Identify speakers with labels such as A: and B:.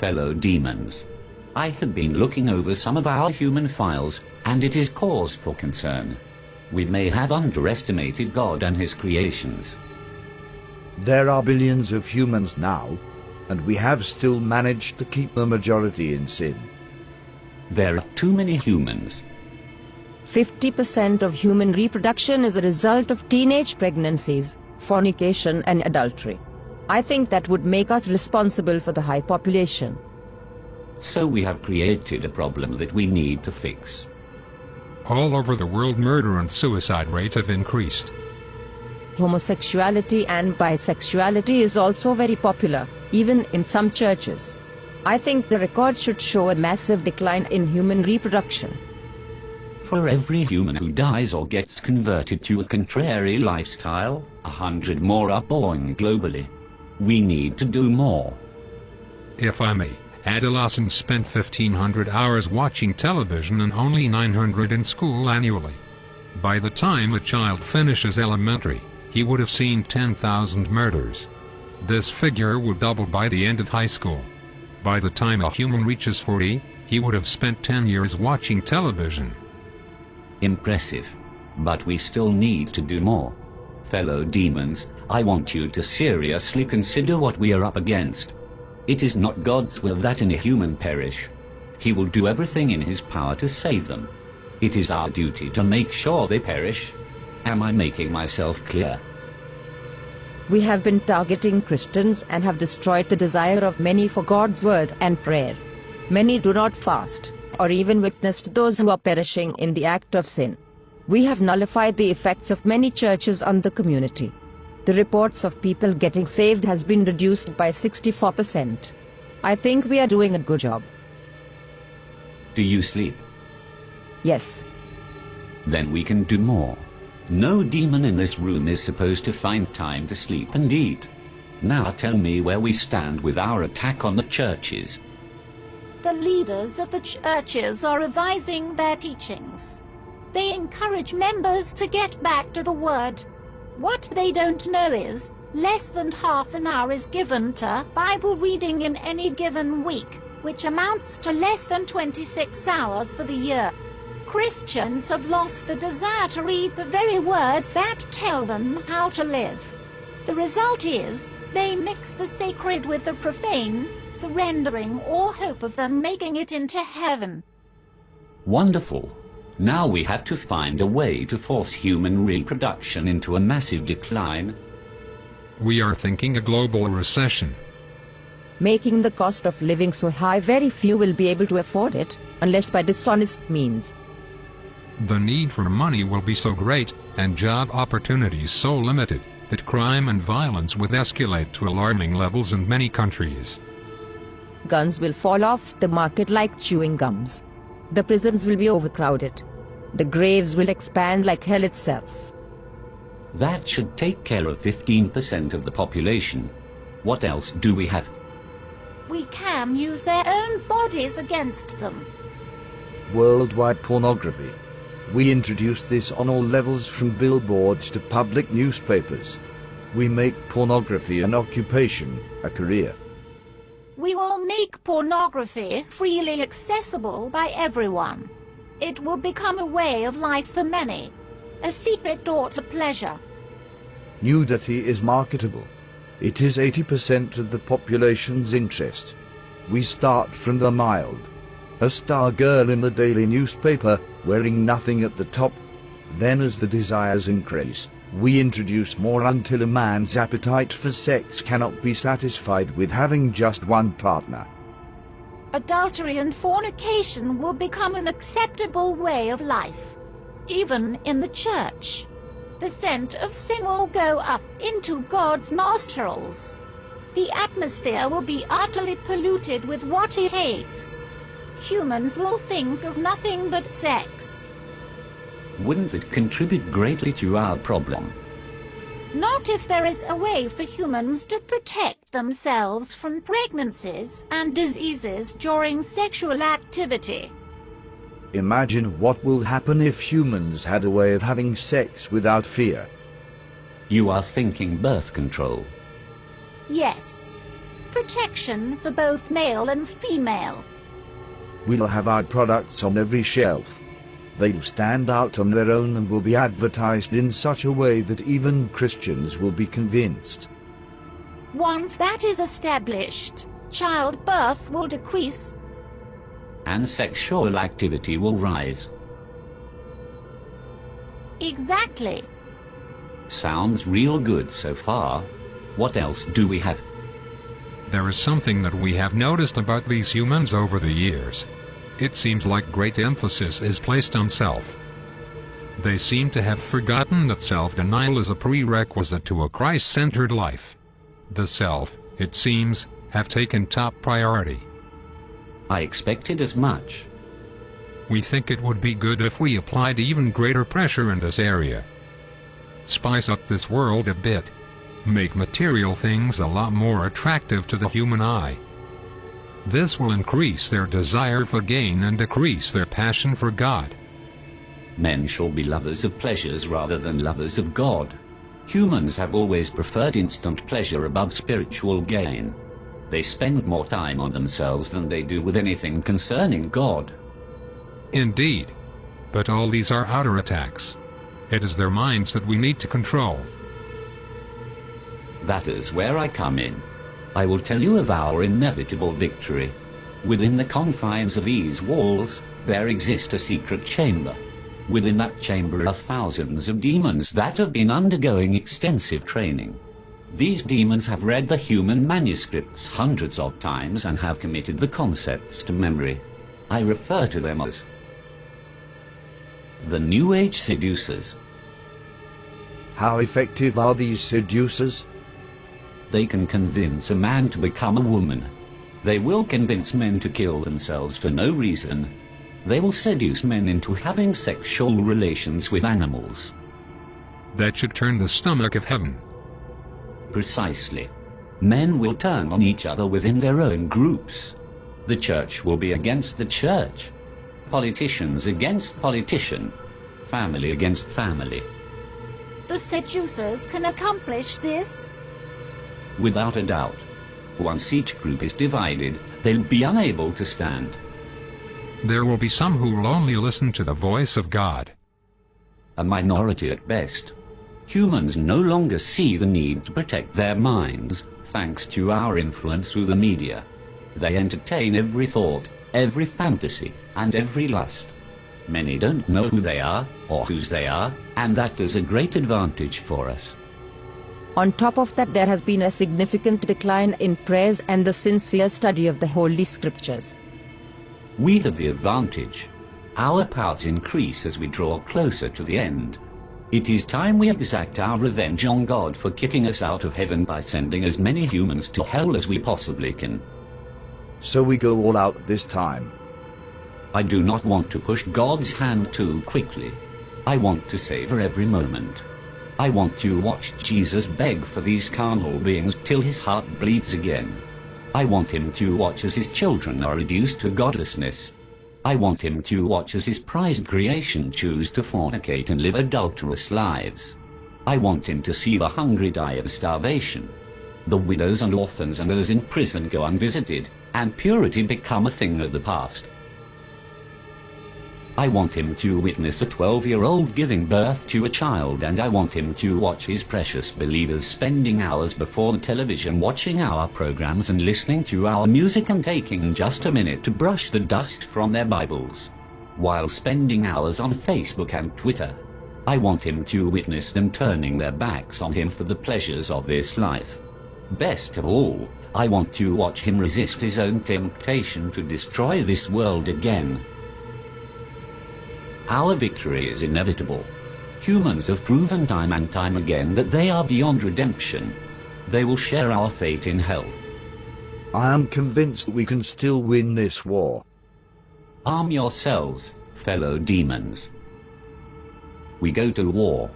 A: fellow demons. I have been looking over some of our human files, and it is cause for concern. We may have underestimated God and his creations.
B: There are billions of humans now, and we have still managed to keep the majority in sin.
A: There are too many humans.
C: 50% of human reproduction is a result of teenage pregnancies, fornication and adultery. I think that would make us responsible for the high population.
A: So we have created a problem that we need to fix.
D: All over the world, murder and suicide rates have increased.
C: Homosexuality and bisexuality is also very popular, even in some churches. I think the record should show a massive decline in human reproduction.
A: For every human who dies or gets converted to a contrary lifestyle, 100 more are born globally. We need to do more.
D: If I may, adolescents spent 1,500 hours watching television and only 900 in school annually. By the time a child finishes elementary, he would have seen 10,000 murders. This figure would double by the end of high school. By the time a human reaches 40, he would have spent 10 years watching television.
A: Impressive. But we still need to do more. Fellow demons, I want you to seriously consider what we are up against. It is not God's will that any human perish. He will do everything in his power to save them. It is our duty to make sure they perish. Am I making myself clear?
C: We have been targeting Christians and have destroyed the desire of many for God's word and prayer. Many do not fast, or even witness to those who are perishing in the act of sin. We have nullified the effects of many churches on the community. The reports of people getting saved has been reduced by 64%. I think we are doing a good job.
A: Do you sleep?
C: Yes.
A: Then we can do more. No demon in this room is supposed to find time to sleep and eat. Now tell me where we stand with our attack on the churches.
E: The leaders of the churches are revising their teachings. They encourage members to get back to the Word. What they don't know is, less than half an hour is given to Bible reading in any given week, which amounts to less than 26 hours for the year. Christians have lost the desire to read the very words that tell them how to live. The result is, they mix the sacred with the profane, surrendering all hope of them making it into heaven.
A: Wonderful. Now we have to find a way to force human reproduction into a massive decline.
D: We are thinking a global recession.
C: Making the cost of living so high, very few will be able to afford it, unless by dishonest means.
D: The need for money will be so great, and job opportunities so limited, that crime and violence will escalate to alarming levels in many countries.
C: Guns will fall off the market like chewing gums. The prisons will be overcrowded. The graves will expand like hell itself.
A: That should take care of 15% of the population. What else do we have?
E: We can use their own bodies against them.
B: Worldwide pornography. We introduce this on all levels, from billboards to public newspapers. We make pornography an occupation, a career.
E: We will make pornography freely accessible by everyone. It will become a way of life for many, a secret door to pleasure.
B: Nudity is marketable. It is 80% of the population's interest. We start from the mild. A star girl in the daily newspaper, wearing nothing at the top. Then as the desires increase, we introduce more until a man's appetite for sex cannot be satisfied with having just one partner.
E: Adultery and fornication will become an acceptable way of life, even in the church. The scent of sin will go up into God's nostrils. The atmosphere will be utterly polluted with what he hates. Humans will think of nothing but sex.
A: Wouldn't it contribute greatly to our problem?
E: Not if there is a way for humans to protect themselves from pregnancies and diseases during sexual activity.
B: Imagine what will happen if humans had a way of having sex without fear.
A: You are thinking birth control.
E: Yes. protection for both male and female.
B: We'll have our products on every shelf. They'll stand out on their own and will be advertised in such a way that even Christians will be convinced.
E: Once that is established, childbirth will decrease.
A: And sexual activity will rise.
E: Exactly.
A: Sounds real good so far. What else do we have?
D: There is something that we have noticed about these humans over the years. It seems like great emphasis is placed on self. They seem to have forgotten that self-denial is a prerequisite to a Christ-centered life. The self, it seems, have taken top priority.
A: I expected as much.
D: We think it would be good if we applied even greater pressure in this area. Spice up this world a bit. Make material things a lot more attractive to the human eye. This will increase their desire for gain and decrease their passion for God.
A: Men shall be lovers of pleasures rather than lovers of God. Humans have always preferred instant pleasure above spiritual gain. They spend more time on themselves than they do with anything concerning God.
D: Indeed. But all these are outer attacks. It is their minds that we need to control.
A: That is where I come in. I will tell you of our inevitable victory. Within the confines of these walls, there exists a secret chamber. Within that chamber are thousands of demons that have been undergoing extensive training. These demons have read the human manuscripts hundreds of times and have committed the concepts to memory. I refer to them as the New Age seducers.
B: How effective are these seducers?
A: They can convince a man to become a woman. They will convince men to kill themselves for no reason. They will seduce men into having sexual relations with animals.
D: That should turn the stomach of heaven.
A: Precisely. Men will turn on each other within their own groups. The church will be against the church. Politicians against politician. Family against family.
E: The seducers can accomplish this?
A: Without a doubt. Once each group is divided, they'll be unable to stand.
D: There will be some who will only listen to the voice of God.
A: A minority at best. Humans no longer see the need to protect their minds, thanks to our influence through the media. They entertain every thought, every fantasy, and every lust. Many don't know who they are, or whose they are, and that is a great advantage for us.
C: On top of that, there has been a significant decline in prayers and the sincere study of the Holy Scriptures.
A: We have the advantage. Our powers increase as we draw closer to the end. It is time we exact our revenge on God for kicking us out of heaven by sending as many humans to hell as we possibly can.
B: So we go all out this time.
A: I do not want to push God's hand too quickly. I want to savor every moment. I want to watch Jesus beg for these carnal beings till his heart bleeds again. I want him to watch as his children are reduced to godlessness. I want him to watch as his prized creation choose to fornicate and live adulterous lives. I want him to see the hungry die of starvation, the widows and orphans and those in prison go unvisited, and purity become a thing of the past. I want him to witness a 12-year-old giving birth to a child, and I want him to watch his precious believers spending hours before the television watching our programs and listening to our music and taking just a minute to brush the dust from their Bibles, while spending hours on Facebook and Twitter. I want him to witness them turning their backs on him for the pleasures of this life. Best of all, I want to watch him resist his own temptation to destroy this world again. Our victory is inevitable. Humans have proven time and time again that they are beyond redemption. They will share our fate in hell.
B: I am convinced that we can still win this war.
A: Arm yourselves, fellow demons. We go to war.